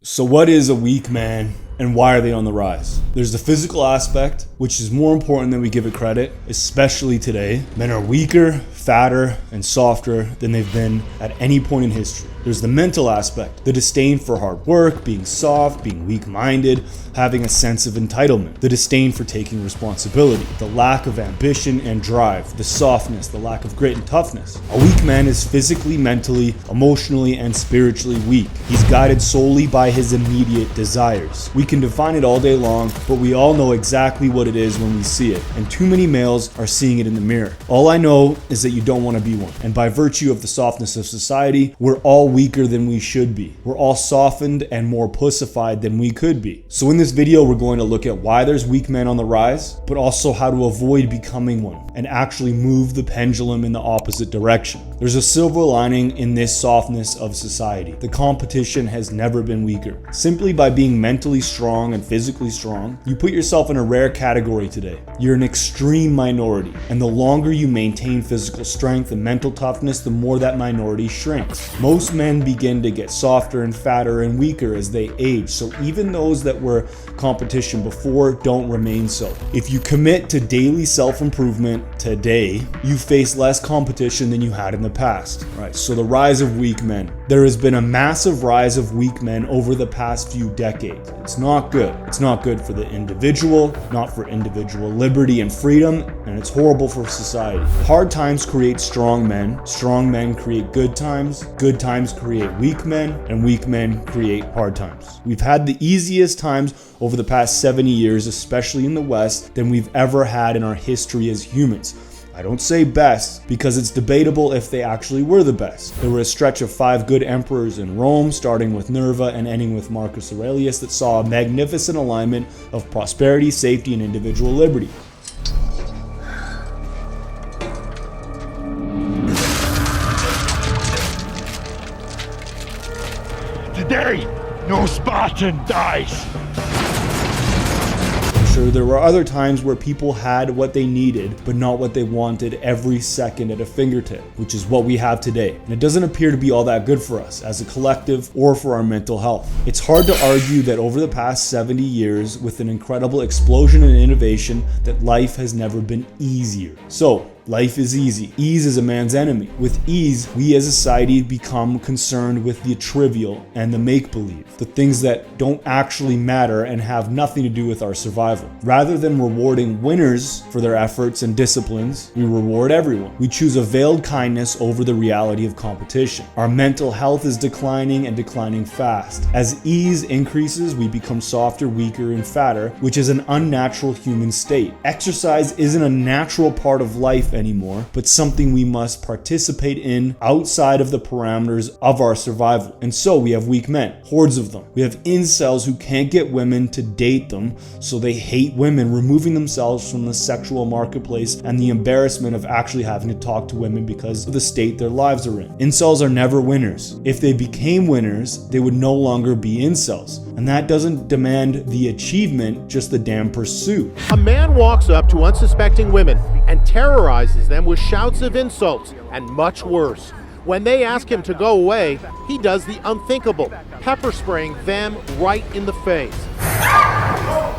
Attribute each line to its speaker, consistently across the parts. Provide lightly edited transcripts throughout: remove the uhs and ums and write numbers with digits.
Speaker 1: So what is a weak man and why are they on the rise? There's the physical aspect, which is more important than we give it credit, especially today. Men are weaker, fatter, and softer than they've been at any point in history. There's the mental aspect, the disdain for hard work, being soft, being weak-minded, having a sense of entitlement, the disdain for taking responsibility, the lack of ambition and drive, the softness, the lack of grit and toughness. A weak man is physically, mentally, emotionally, and spiritually weak. He's guided solely by his immediate desires. We can define it all day long, but we all know exactly what it is when we see it, and too many males are seeing it in the mirror. All I know is that you don't want to be one, and by virtue of the softness of society, we're all weaker than we should be. We're all softened and more pussified than we could be. So in this video, we're going to look at why there's weak men on the rise, but also how to avoid becoming one and actually move the pendulum in the opposite direction. There's a silver lining in this softness of society. The competition has never been weaker. Simply by being mentally strong and physically strong, you put yourself in a rare category today. You're an extreme minority, and the longer you maintain physical strength and mental toughness, the more that minority shrinks. Most men begin to get softer and fatter and weaker as they age, so even those that were competition before don't remain so. If you commit to daily self-improvement today, you face less competition than you had in the past. All right, so the rise of weak men. There has been a massive rise of weak men over the past few decades. It's not good. It's not good for the individual, not for individual liberty and freedom, and it's horrible for society. Hard times create strong men create good times create weak men, and weak men create hard times. We've had the easiest times over the past 70 years, especially in the West, than we've ever had in our history as humans. I don't say best because it's debatable if they actually were the best. There were a stretch of 5 good emperors in Rome, starting with Nerva and ending with Marcus Aurelius, that saw a magnificent alignment of prosperity, safety, and individual liberty.
Speaker 2: Today, no Spartan dies.
Speaker 1: Sure, there were other times where people had what they needed, but not what they wanted every second at a fingertip, which is what we have today. And it doesn't appear to be all that good for us as a collective or for our mental health. It's hard to argue that over the past 70 years, with an incredible explosion in innovation, that life has never been easier. So, life is easy. Ease is a man's enemy. With ease, we as a society become concerned with the trivial and the make-believe, the things that don't actually matter and have nothing to do with our survival. Rather than rewarding winners for their efforts and disciplines, we reward everyone. We choose a veiled kindness over the reality of competition. Our mental health is declining and declining fast. As ease increases, we become softer, weaker, and fatter, which is an unnatural human state. Exercise isn't a natural part of life anymore, but something we must participate in outside of the parameters of our survival. And so we have weak men, hordes of them. We have incels who can't get women to date them, so they hate women, removing themselves from the sexual marketplace and the embarrassment of actually having to talk to women because of the state their lives are in. Incels are never winners. If they became winners, they would no longer be incels. And that doesn't demand the achievement, just the damn pursuit.
Speaker 3: A man walks up to unsuspecting women and terrorizes them with shouts of insults and much worse. When they ask him to go away, he does the unthinkable, pepper spraying them right in the face.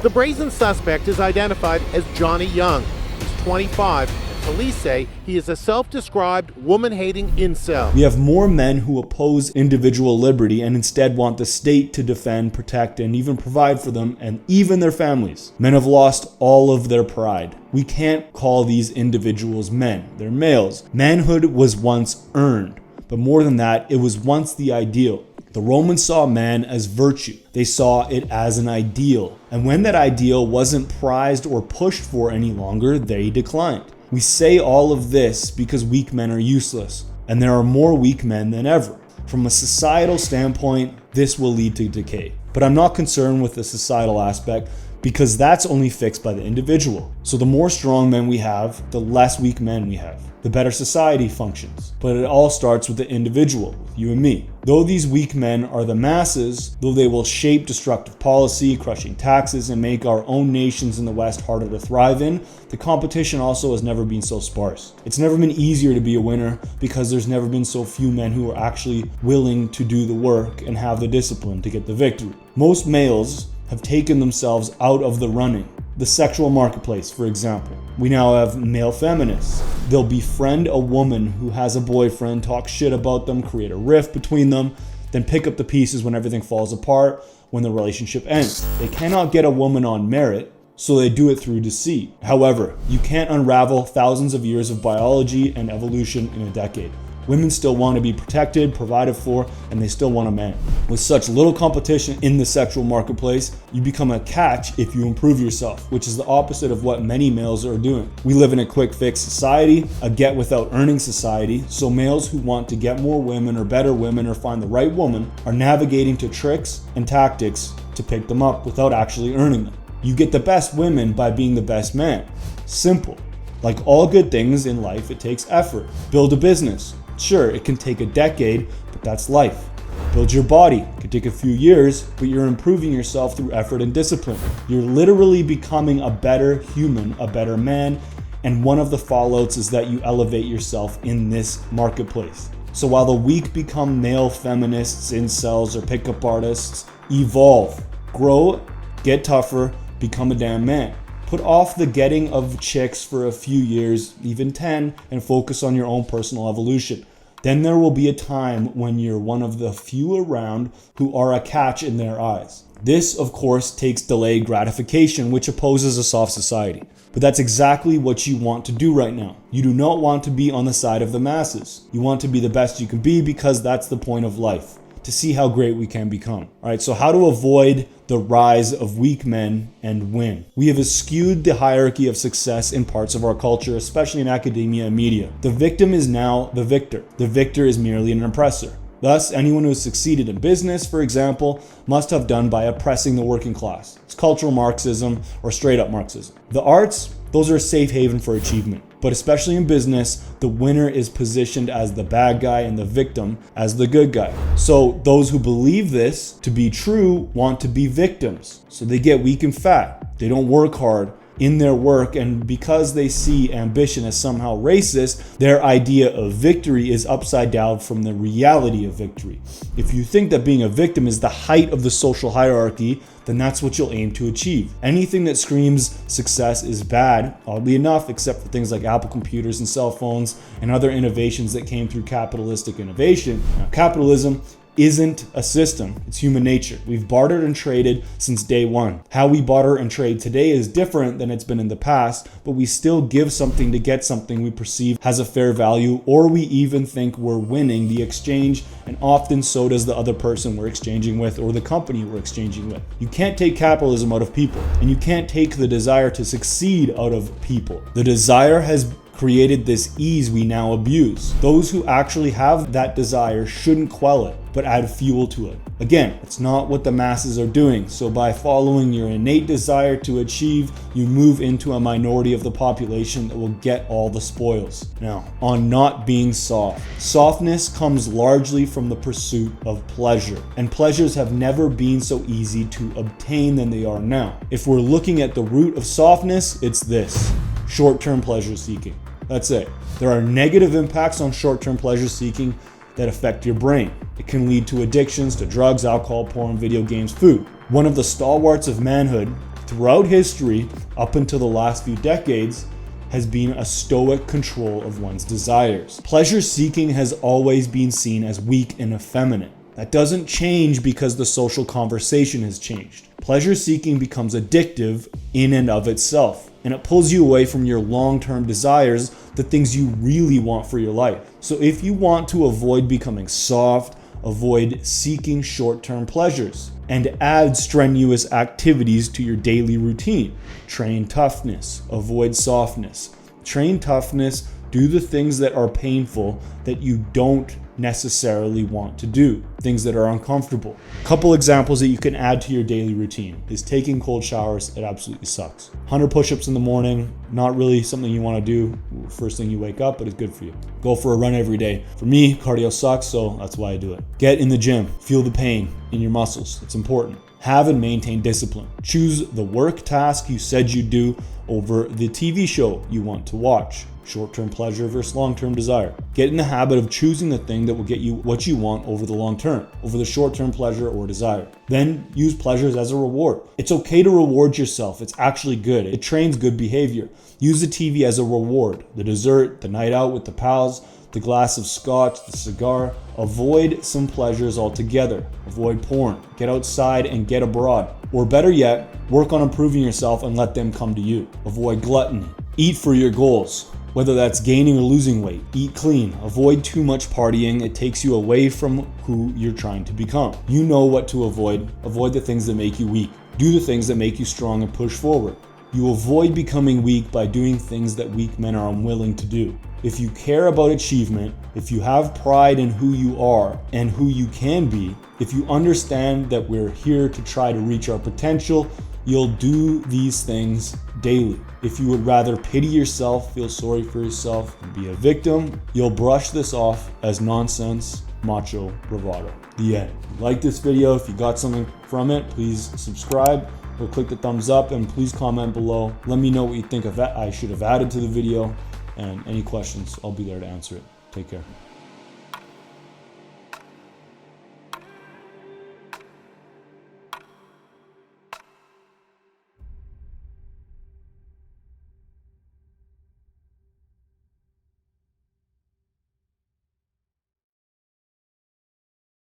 Speaker 3: The brazen suspect is identified as Johnny Young. He's 25. Police say he is a self-described woman-hating incel.
Speaker 1: We have more men who oppose individual liberty and instead want the state to defend, protect, and even provide for them and even their families. Men have lost all of their pride. We can't call these individuals men. They're males. Manhood was once earned, but more than that, it was once the ideal. The Romans saw man as virtue. They saw it as an ideal. And when that ideal wasn't prized or pushed for any longer, they declined. We say all of this because weak men are useless, and there are more weak men than ever. From a societal standpoint, this will lead to decay. But I'm not concerned with the societal aspect because that's only fixed by the individual. So the more strong men we have, the less weak men we have, the better society functions. But it all starts with the individual, you and me. Though these weak men are the masses, though they will shape destructive policy, crushing taxes, and make our own nations in the West harder to thrive in, the competition also has never been so sparse. It's never been easier to be a winner because there's never been so few men who are actually willing to do the work and have the discipline to get the victory. Most males have taken themselves out of the running. The sexual marketplace, for example. We now have male feminists. They'll befriend a woman who has a boyfriend, talk shit about them, create a rift between them, then pick up the pieces when everything falls apart, when the relationship ends. They cannot get a woman on merit, so they do it through deceit. However, you can't unravel thousands of years of biology and evolution in a decade. Women still want to be protected, provided for, and they still want a man. With such little competition in the sexual marketplace, you become a catch if you improve yourself, which is the opposite of what many males are doing. We live in a quick fix society, a get without earning society, so males who want to get more women or find the right woman are navigating to tricks and tactics to pick them up without actually earning them. You get the best women by being the best man. Simple. Like all good things in life, it takes effort. Build a business. Sure, it can take a decade, but that's life. Build your body. It could take a few years, but you're improving yourself through effort and discipline. You're literally becoming a better human, a better man, and one of the fallouts is that you elevate yourself in this marketplace. So while the weak become male feminists, incels, or pickup artists, evolve, grow, get tougher, become a damn man. Put off the getting of chicks for a few years, even 10, and focus on your own personal evolution. Then there will be a time when you're one of the few around who are a catch in their eyes. This, of course, takes delayed gratification, which opposes a soft society. But that's exactly what you want to do right now. You do not want to be on the side of the masses. You want to be the best you can be because that's the point of life, to see how great we can become. All right, so how to avoid the rise of weak men and win. We have skewed the hierarchy of success in parts of our culture, especially in academia and media. The victim is now the victor. The victor is merely an oppressor. Thus, anyone who has succeeded in business, for example, must have done by oppressing the working class. It's cultural Marxism or straight up Marxism. The arts, those are a safe haven for achievement. But especially in business, the winner is positioned as the bad guy and the victim as the good guy. So those who believe this to be true want to be victims. So they get weak and fat. They don't work hard in their work, and because they see ambition as somehow racist, their idea of victory is upside down from the reality of victory. If you think that being a victim is the height of the social hierarchy, then that's what you'll aim to achieve. Anything that screams success is bad, oddly enough, except for things like Apple computers and cell phones and other innovations that came through capitalistic innovation. Now, capitalism isn't a system, it's human nature. We've bartered and traded since day one. How we barter and trade today is different than it's been in the past, but we still give something to get something we perceive has a fair value, or we even think we're winning the exchange, and often so does the other person we're exchanging with or the company we're exchanging with. You can't take capitalism out of people, and you can't take the desire to succeed out of people. The desire has created this ease we now abuse. Those who actually have that desire shouldn't quell it, but add fuel to it. Again, it's not what the masses are doing. So by following your innate desire to achieve, you move into a minority of the population that will get all the spoils. Now, on not being soft. Softness comes largely from the pursuit of pleasure, and pleasures have never been so easy to obtain than they are now. If we're looking at the root of softness, it's this: short-term pleasure seeking. That's it. There are negative impacts on short-term pleasure seeking that affect your brain. It can lead to addictions to drugs, alcohol, porn, video games, food. One of the stalwarts of manhood throughout history, up until the last few decades, has been a stoic control of one's desires. Pleasure seeking has always been seen as weak and effeminate. That doesn't change because the social conversation has changed. Pleasure seeking becomes addictive in and of itself, and it pulls you away from your long-term desires, the things you really want for your life. So if you want to avoid becoming soft, avoid seeking short-term pleasures, and add strenuous activities to your daily routine. Train toughness, avoid softness. Train toughness Do the things that are painful that you don't necessarily want to do, things that are uncomfortable. A couple examples that you can add to your daily routine is taking cold showers. It absolutely sucks. 100 push-ups in the morning, not really something you want to do first thing you wake up, but it's good for you. Go for a run every day. For me, cardio sucks, so that's why I do it. Get in the gym, feel the pain in your muscles. It's important. Have and maintain discipline. Choose the work task you said you'd do over the TV show you want to watch. Short-term pleasure versus long-term desire. Get in the habit of choosing the thing that will get you what you want over the long term, over the short-term pleasure or desire. Then use pleasures as a reward. It's okay to reward yourself. It's actually good. It trains good behavior. Use the TV as a reward. The dessert, the night out with the pals, the glass of scotch, the cigar. Avoid some pleasures altogether. Avoid porn. Get outside and get abroad. Or better yet, work on improving yourself and let them come to you. Avoid gluttony. Eat for your goals. Whether that's gaining or losing weight, eat clean, avoid too much partying. It takes you away from who you're trying to become. You know what to avoid. Avoid the things that make you weak. Do the things that make you strong and push forward. You avoid becoming weak by doing things that weak men are unwilling to do. If you care about achievement, if you have pride in who you are and who you can be, if you understand that we're here to try to reach our potential, you'll do these things daily. If you would rather pity yourself, feel sorry for yourself, and be a victim, you'll brush this off as nonsense, macho bravado. The end. If you like this video, if you got something from it, please subscribe or click the thumbs up, and please comment below. Let me know what you think of that I should have added to the video, and any questions, I'll be there to answer it. Take care.